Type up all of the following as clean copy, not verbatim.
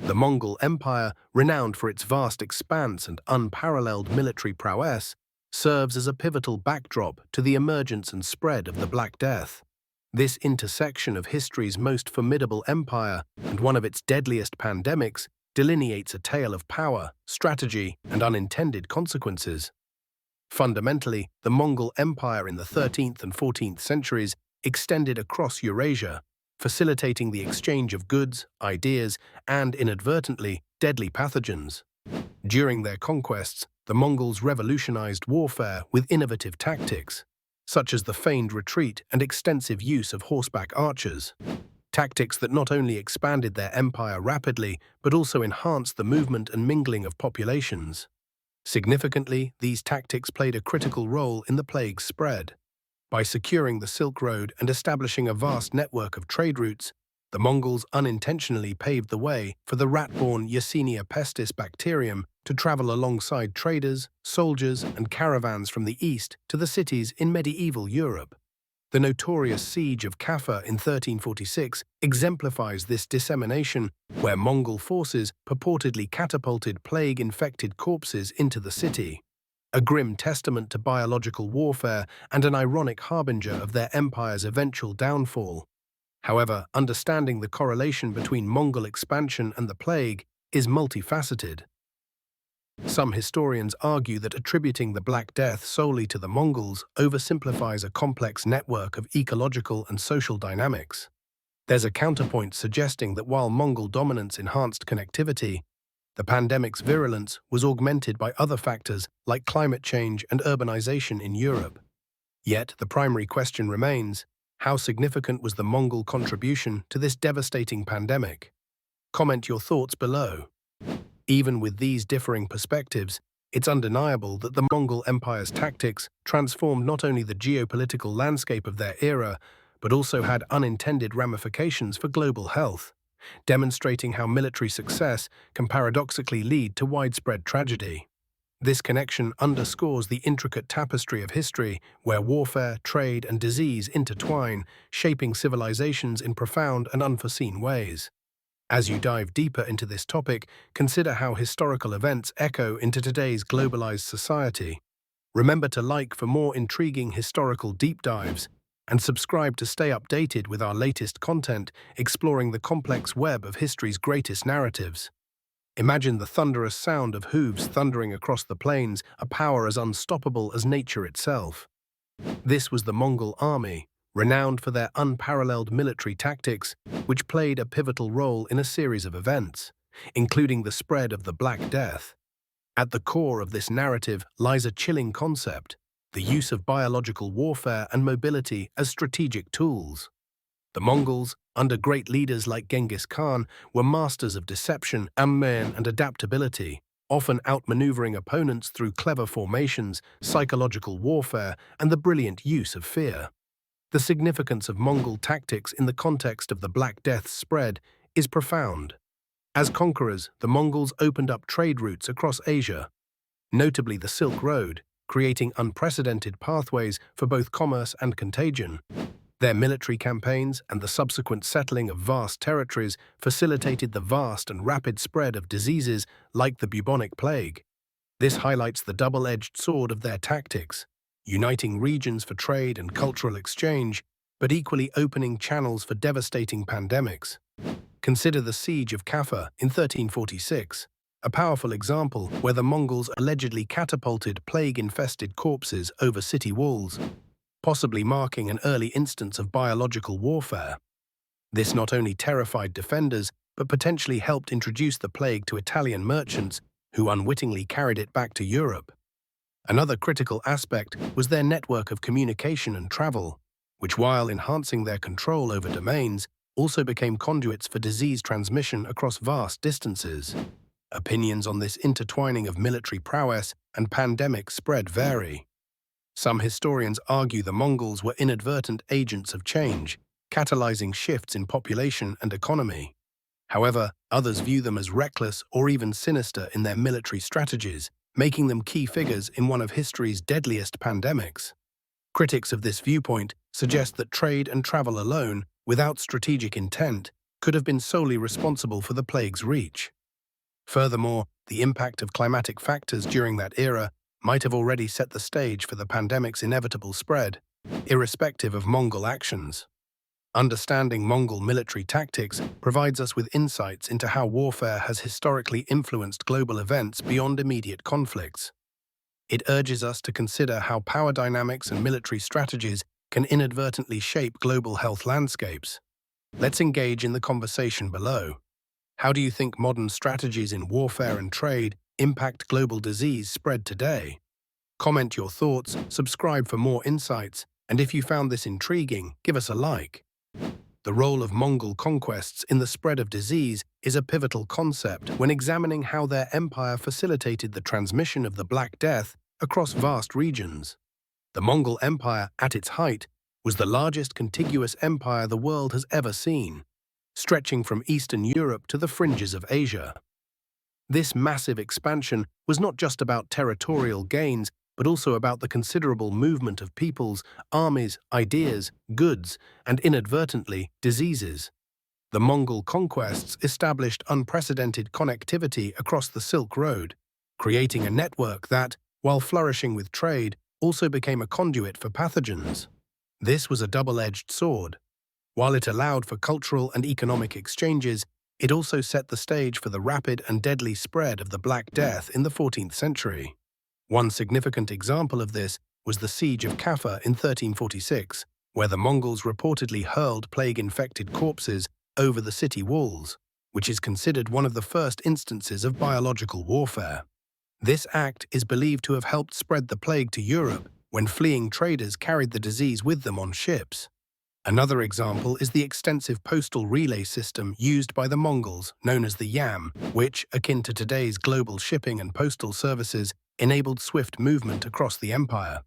The Mongol Empire, renowned for its vast expanse and unparalleled military prowess, serves as a pivotal backdrop to the emergence and spread of the Black Death. This intersection of history's most formidable empire and one of its deadliest pandemics delineates a tale of power, strategy, and unintended consequences. Fundamentally, the Mongol Empire in the 13th and 14th centuries extended across Eurasia, facilitating the exchange of goods, ideas, and, inadvertently, deadly pathogens. During their conquests, the Mongols revolutionized warfare with innovative tactics, such as the feigned retreat and extensive use of horseback archers. Tactics that not only expanded their empire rapidly, but also enhanced the movement and mingling of populations. Significantly, these tactics played a critical role in the plague's spread. By securing the Silk Road and establishing a vast network of trade routes, the Mongols unintentionally paved the way for the rat-borne Yersinia pestis bacterium to travel alongside traders, soldiers, and caravans from the east to the cities in medieval Europe. The notorious Siege of Caffa in 1346 exemplifies this dissemination, where Mongol forces purportedly catapulted plague-infected corpses into the city. A grim testament to biological warfare and an ironic harbinger of their empire's eventual downfall. However, understanding the correlation between Mongol expansion and the plague is multifaceted. Some historians argue that attributing the Black Death solely to the Mongols oversimplifies a complex network of ecological and social dynamics. There's a counterpoint suggesting that while Mongol dominance enhanced connectivity, the pandemic's virulence was augmented by other factors like climate change and urbanization in Europe. Yet, the primary question remains, how significant was the Mongol contribution to this devastating pandemic? Comment your thoughts below. Even with these differing perspectives, it's undeniable that the Mongol Empire's tactics transformed not only the geopolitical landscape of their era, but also had unintended ramifications for global health, demonstrating how military success can paradoxically lead to widespread tragedy. This connection underscores the intricate tapestry of history, where warfare, trade, and disease intertwine, shaping civilizations in profound and unforeseen ways. As you dive deeper into this topic, consider how historical events echo into today's globalized society. Remember to like for more intriguing historical deep dives, and subscribe to stay updated with our latest content exploring the complex web of history's greatest narratives. Imagine the thunderous sound of hooves thundering across the plains, a power as unstoppable as nature itself. This was the Mongol army, renowned for their unparalleled military tactics, which played a pivotal role in a series of events, including the spread of the Black Death. At the core of this narrative lies a chilling concept: the use of biological warfare and mobility as strategic tools. The Mongols, under great leaders like Genghis Khan, were masters of deception, and adaptability, often outmaneuvering opponents through clever formations, psychological warfare, and the brilliant use of fear. The significance of Mongol tactics in the context of the Black Death's spread is profound. As conquerors, the Mongols opened up trade routes across Asia, notably the Silk Road, creating unprecedented pathways for both commerce and contagion. Their military campaigns and the subsequent settling of vast territories facilitated the vast and rapid spread of diseases like the bubonic plague. This highlights the double-edged sword of their tactics, uniting regions for trade and cultural exchange, but equally opening channels for devastating pandemics. Consider the Siege of Caffa in 1346, a powerful example where the Mongols allegedly catapulted plague-infested corpses over city walls, possibly marking an early instance of biological warfare. This not only terrified defenders, but potentially helped introduce the plague to Italian merchants who unwittingly carried it back to Europe. Another critical aspect was their network of communication and travel, which, while enhancing their control over domains, also became conduits for disease transmission across vast distances. Opinions on this intertwining of military prowess and pandemic spread vary. Some historians argue the Mongols were inadvertent agents of change, catalyzing shifts in population and economy. However, others view them as reckless or even sinister in their military strategies, making them key figures in one of history's deadliest pandemics. Critics of this viewpoint suggest that trade and travel alone, without strategic intent, could have been solely responsible for the plague's reach. Furthermore, the impact of climatic factors during that era might have already set the stage for the pandemic's inevitable spread, irrespective of Mongol actions. Understanding Mongol military tactics provides us with insights into how warfare has historically influenced global events beyond immediate conflicts. It urges us to consider how power dynamics and military strategies can inadvertently shape global health landscapes. Let's engage in the conversation below. How do you think modern strategies in warfare and trade impact global disease spread today? Comment your thoughts, subscribe for more insights, and if you found this intriguing, give us a like. The role of Mongol conquests in the spread of disease is a pivotal concept when examining how their empire facilitated the transmission of the Black Death across vast regions. The Mongol Empire, at its height, was the largest contiguous empire the world has ever seen, stretching from Eastern Europe to the fringes of Asia. This massive expansion was not just about territorial gains, but also about the considerable movement of peoples, armies, ideas, goods, and inadvertently, diseases. The Mongol conquests established unprecedented connectivity across the Silk Road, creating a network that, while flourishing with trade, also became a conduit for pathogens. This was a double-edged sword. While it allowed for cultural and economic exchanges, it also set the stage for the rapid and deadly spread of the Black Death in the 14th century. One significant example of this was the Siege of Caffa in 1346, where the Mongols reportedly hurled plague-infected corpses over the city walls, which is considered one of the first instances of biological warfare. This act is believed to have helped spread the plague to Europe when fleeing traders carried the disease with them on ships. Another example is the extensive postal relay system used by the Mongols, known as the Yam, which, akin to today's global shipping and postal services, enabled swift movement across the empire.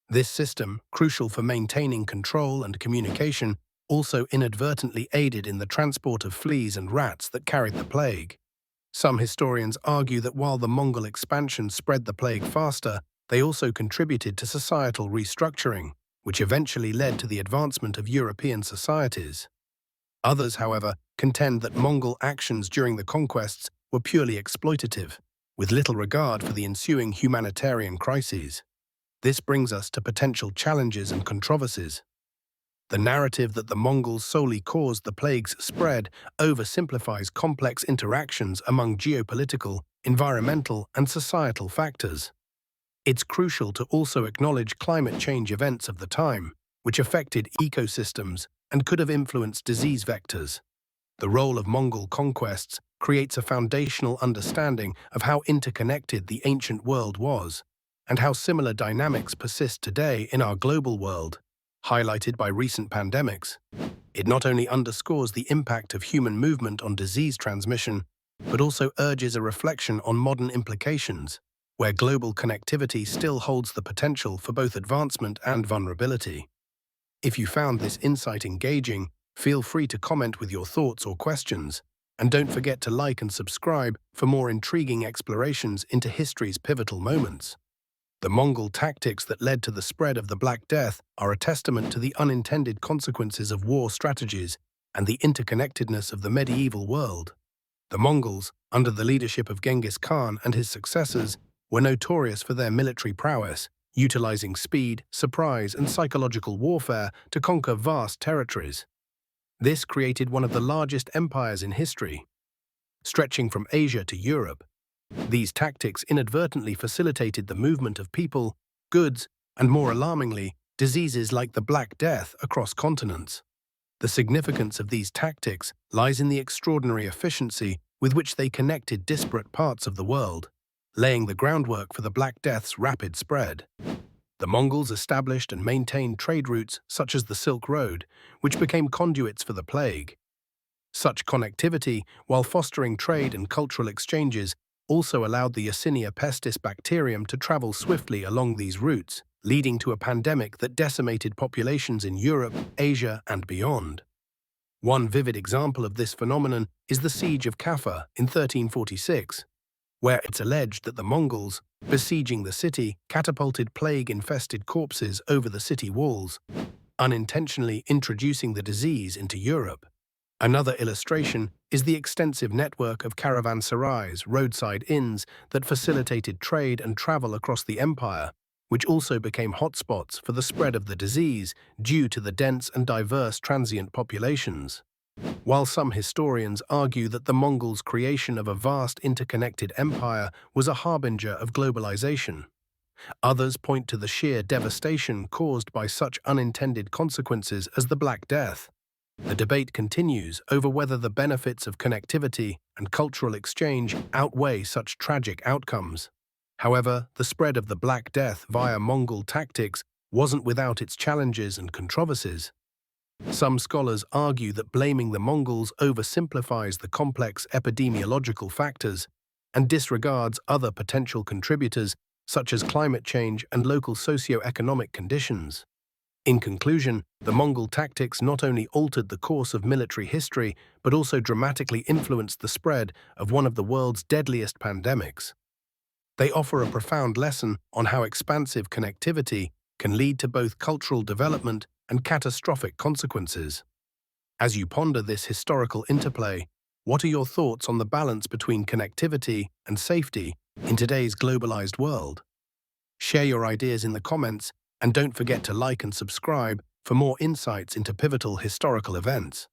This system, crucial for maintaining control and communication, also inadvertently aided in the transport of fleas and rats that carried the plague. Some historians argue that while the Mongol expansion spread the plague faster, they also contributed to societal restructuring, which eventually led to the advancement of European societies. Others, however, contend that Mongol actions during the conquests were purely exploitative, with little regard for the ensuing humanitarian crises. This brings us to potential challenges and controversies. The narrative that the Mongols solely caused the plague's spread oversimplifies complex interactions among geopolitical, environmental, and societal factors. It's crucial to also acknowledge climate change events of the time, which affected ecosystems and could have influenced disease vectors. The role of Mongol conquests creates a foundational understanding of how interconnected the ancient world was, and how similar dynamics persist today in our global world, highlighted by recent pandemics. It not only underscores the impact of human movement on disease transmission, but also urges a reflection on modern implications, where global connectivity still holds the potential for both advancement and vulnerability. If you found this insight engaging, feel free to comment with your thoughts or questions, and don't forget to like and subscribe for more intriguing explorations into history's pivotal moments. The Mongol tactics that led to the spread of the Black Death are a testament to the unintended consequences of war strategies and the interconnectedness of the medieval world. The Mongols, under the leadership of Genghis Khan and his successors, were notorious for their military prowess, utilizing speed, surprise, and psychological warfare to conquer vast territories. This created one of the largest empires in history, stretching from Asia to Europe. These tactics inadvertently facilitated the movement of people, goods, and more alarmingly, diseases like the Black Death across continents. The significance of these tactics lies in the extraordinary efficiency with which they connected disparate parts of the world, laying the groundwork for the Black Death's rapid spread. The Mongols established and maintained trade routes such as the Silk Road, which became conduits for the plague. Such connectivity, while fostering trade and cultural exchanges, also allowed the Yersinia pestis bacterium to travel swiftly along these routes, leading to a pandemic that decimated populations in Europe, Asia, and beyond. One vivid example of this phenomenon is the Siege of Caffa in 1346, where it's alleged that the Mongols, besieging the city, catapulted plague-infested corpses over the city walls, unintentionally introducing the disease into Europe. Another illustration is the extensive network of caravanserais, roadside inns that facilitated trade and travel across the empire, which also became hotspots for the spread of the disease due to the dense and diverse transient populations. While some historians argue that the Mongols' creation of a vast interconnected empire was a harbinger of globalization, others point to the sheer devastation caused by such unintended consequences as the Black Death. The debate continues over whether the benefits of connectivity and cultural exchange outweigh such tragic outcomes. However, the spread of the Black Death via Mongol tactics wasn't without its challenges and controversies. Some scholars argue that blaming the Mongols oversimplifies the complex epidemiological factors and disregards other potential contributors such as climate change and local socio-economic conditions. In conclusion, the Mongol tactics not only altered the course of military history, but also dramatically influenced the spread of one of the world's deadliest pandemics. They offer a profound lesson on how expansive connectivity can lead to both cultural development and catastrophic consequences. As you ponder this historical interplay, what are your thoughts on the balance between connectivity and safety in today's globalized world? Share your ideas in the comments, and don't forget to like and subscribe for more insights into pivotal historical events.